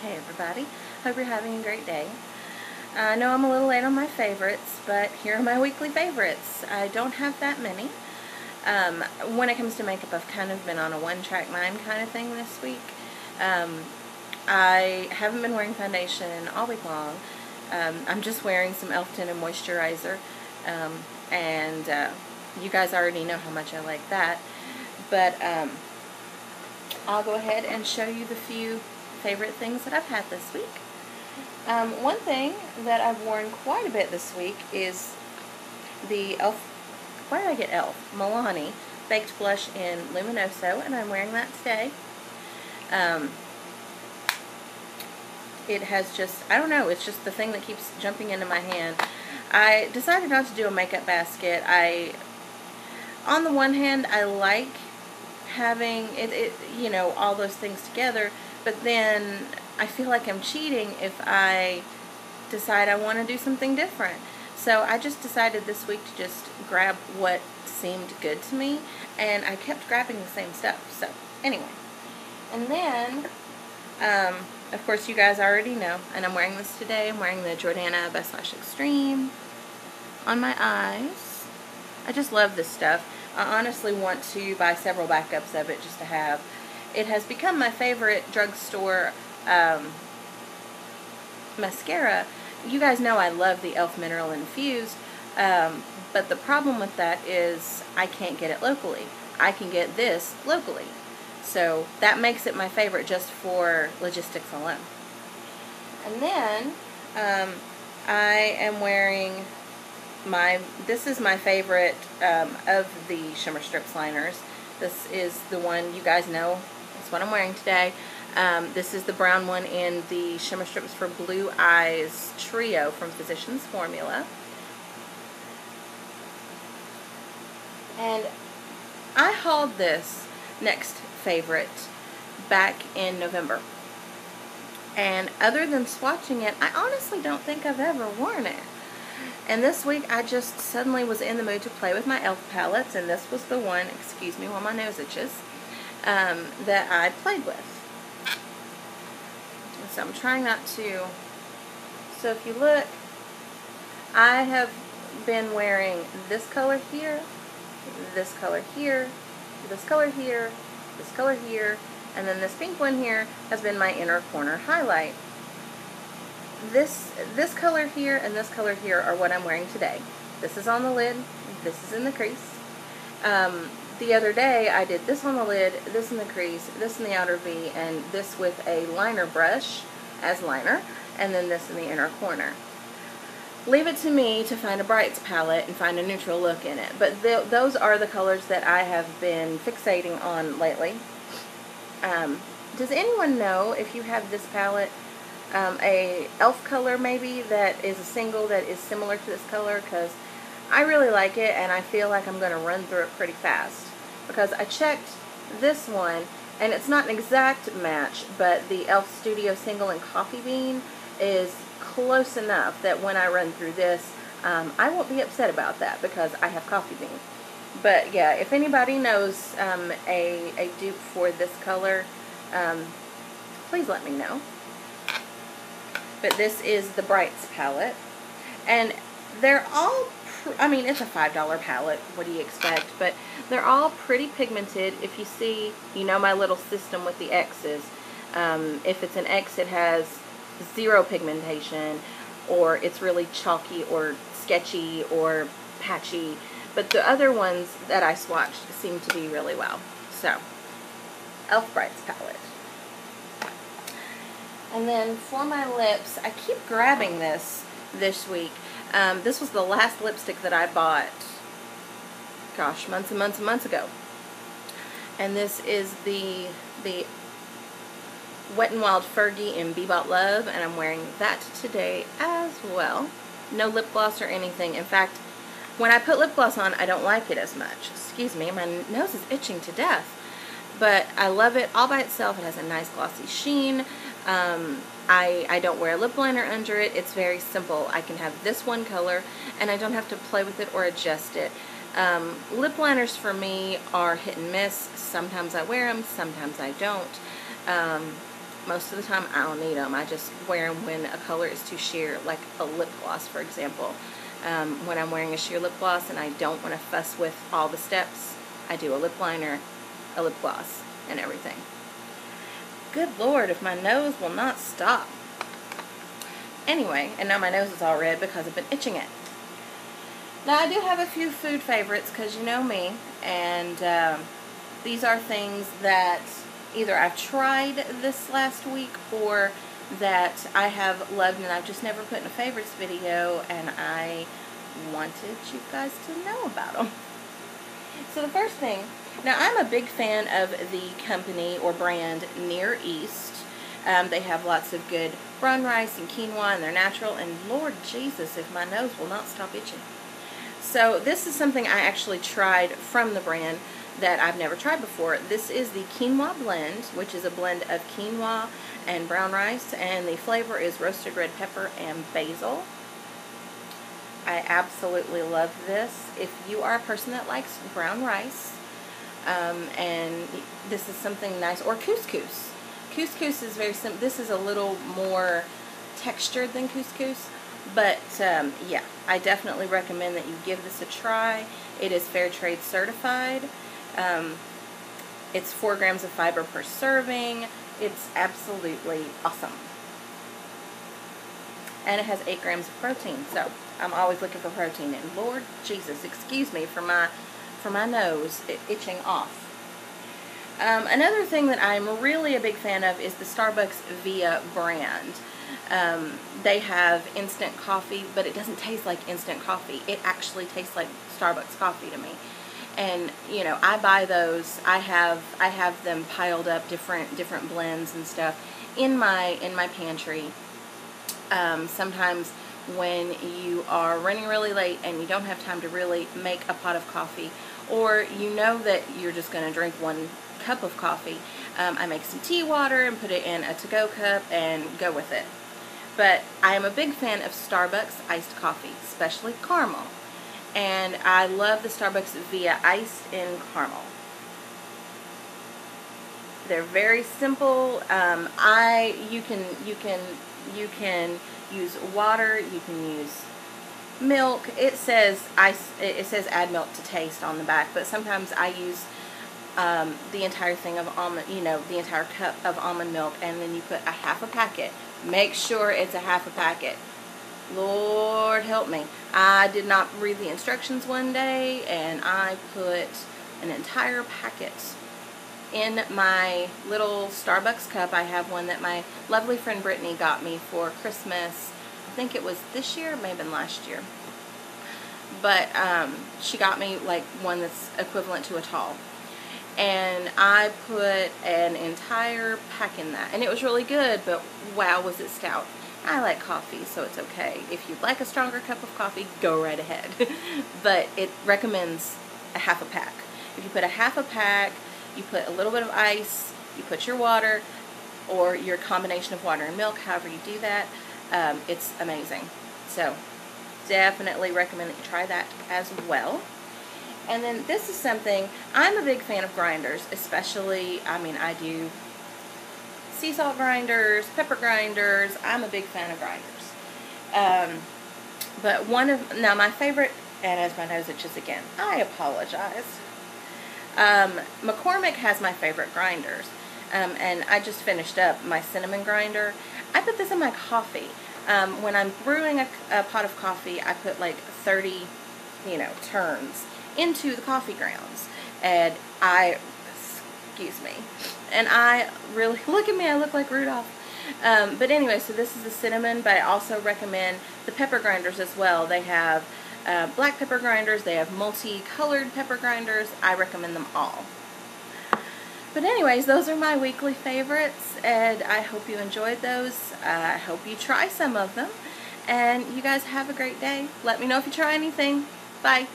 Hey everybody, hope you're having a great day. I know I'm a little late on my favorites, but here are my weekly favorites. I don't have that many. When it comes to makeup, I've kind of been on a one-track mind kind of thing this week. I haven't been wearing foundation all week long. I'm just wearing some e.l.f. Tinted Moisturizer, and you guys already know how much I like that. But I'll go ahead and show you the few favorite things that I've had this week. One thing that I've worn quite a bit this week is the e.l.f. Where did I get e.l.f.? Milani Baked Blush in Luminoso, and I'm wearing that today. It has just, I don't know, it's just the thing that keeps jumping into my hand. I decided not to do a makeup basket. On the one hand, I like having it, you know, all those things together, but then I feel like I'm cheating if I decide I want to do something different. So I just decided this week to just grab what seemed good to me, and I kept grabbing the same stuff. So anyway, and then of course you guys already know, and I'm wearing this today. I'm wearing the Jordana Best Lash Extreme on my eyes. I just love this stuff. I honestly want to buy several backups of it just to have. It has become my favorite drugstore mascara. You guys know I love the e.l.f. Mineral Infused, but the problem with that is I can't get it locally. I can get this locally. So that makes it my favorite just for logistics alone. And then I am wearing this is my favorite of the Shimmer Strips liners. This is the one you guys know. That's what I'm wearing today. This is the brown one in the Shimmer Strips for Blue Eyes Trio from Physicians Formula. And I hauled this next favorite back in November. And other than swatching it, I honestly don't think I've ever worn it. And this week I just suddenly was in the mood to play with my e.l.f. palettes, and this was the one, excuse me while my nose itches, that I played with. So I'm trying not to. So if you look, I have been wearing this color here, this color here, this color here, this color here, and then this pink one here has been my inner corner highlight. This color here and this color here are what I'm wearing today. This is on the lid, this is in the crease. The other day I did this on the lid, this in the crease, this in the outer V, and this with a liner brush as liner, and then this in the inner corner. Leave it to me to find a Brights palette and find a neutral look in it, but those are the colors that I have been fixating on lately. Does anyone know if you have this palette, a e.l.f. color maybe that is a single that is similar to this color? Because I really like it, and I feel like I'm going to run through it pretty fast. Because I checked this one, and it's not an exact match, but the e.l.f. Studio Single in Coffee Bean is close enough that when I run through this, I won't be upset about that because I have Coffee Bean. But yeah, if anybody knows a dupe for this color, please let me know. But this is the Brights palette, and they're all, I mean, it's a $5 palette, what do you expect, but they're all pretty pigmented. If you see, you know my little system with the X's. If it's an X, it has zero pigmentation, or it's really chalky or sketchy or patchy, but the other ones that I swatched seem to be really well. So, e.l.f. Brights palette. And then for my lips, I keep grabbing this week. This was the last lipstick that I bought, gosh, months and months and months ago. And this is the Wet n Wild Fergie in Bebop Love, and I'm wearing that today as well. No lip gloss or anything. In fact, when I put lip gloss on, I don't like it as much. Excuse me, my nose is itching to death. But I love it all by itself. It has a nice glossy sheen. I don't wear a lip liner under it. It's very simple. I can have this one color, and I don't have to play with it or adjust it. Lip liners for me are hit and miss. Sometimes I wear them, sometimes I don't. most of the time I don't need them. I just wear them when a color is too sheer, like a lip gloss, for example. When I'm wearing a sheer lip gloss and I don't want to fuss with all the steps, I do a lip liner, a lip gloss, and everything. Good Lord, if my nose will not stop. Anyway, and now my nose is all red because I've been itching it. Now, I do have a few food favorites because you know me, and these are things that either I've tried this last week or that I have loved and I've just never put in a favorites video, and I wanted you guys to know about them. So the first thing, now I'm a big fan of the company or brand Near East. They have lots of good brown rice and quinoa, and they're natural, and Lord Jesus, if my nose will not stop itching. So this is something I actually tried from the brand that I've never tried before. This is the quinoa blend, which is a blend of quinoa and brown rice, and the flavor is roasted red pepper and basil. I absolutely love this. If you are a person that likes brown rice, and this is something nice, or couscous. Couscous is very simple. This is a little more textured than couscous, but yeah, I definitely recommend that you give this a try. It is fair trade certified. It's 4 grams of fiber per serving. It's absolutely awesome. And it has 8 grams of protein, so I'm always looking for protein. And Lord Jesus, excuse me for my nose itching off. Another thing that I'm really a big fan of is the Starbucks Via brand. They have instant coffee, but it doesn't taste like instant coffee. It actually tastes like Starbucks coffee to me. And you know, I buy those. I have them piled up, different blends and stuff in my pantry. Sometimes when you are running really late and you don't have time to really make a pot of coffee, or you know that you're just going to drink 1 cup of coffee, I make some tea water and put it in a to-go cup and go with it. But I am a big fan of Starbucks iced coffee, especially caramel. And I love the Starbucks Via iced in caramel. They're very simple. You can use water, you can use milk. It says add milk to taste on the back, but sometimes I use the entire thing of almond, the entire cup of almond milk, and then you put a half a packet. Make sure it's a half a packet. Lord help me. I did not read the instructions one day, and I put an entire packet in my little Starbucks cup. I have one that my lovely friend Brittany got me for Christmas. I think it was this year, maybe last year. But she got me like one that's equivalent to a tall. And I put an entire pack in that. And it was really good, but wow, was it stout. I like coffee, so it's okay. If you'd like a stronger cup of coffee, go right ahead. But it recommends a half a pack. If you put a half a pack, you put a little bit of ice, you put your water, or your combination of water and milk, however you do that, it's amazing. So, definitely recommend that you try that as well. And then this is something, I'm a big fan of grinders, especially, I do sea salt grinders, pepper grinders. I'm a big fan of grinders. But now my favorite, and as my nose itches again, I apologize. McCormick has my favorite grinders. And I just finished up my cinnamon grinder. I put this in my coffee. When I'm brewing a pot of coffee, I put like 30, turns into the coffee grounds. And excuse me. And I really, look at me, I look like Rudolph. But anyway, so this is the cinnamon, but I also recommend the pepper grinders as well. They have black pepper grinders, they have multicolored pepper grinders. I recommend them all. But anyways, those are my weekly favorites, and I hope you enjoyed those. I hope you try some of them, and you guys have a great day. Let me know if you try anything. Bye.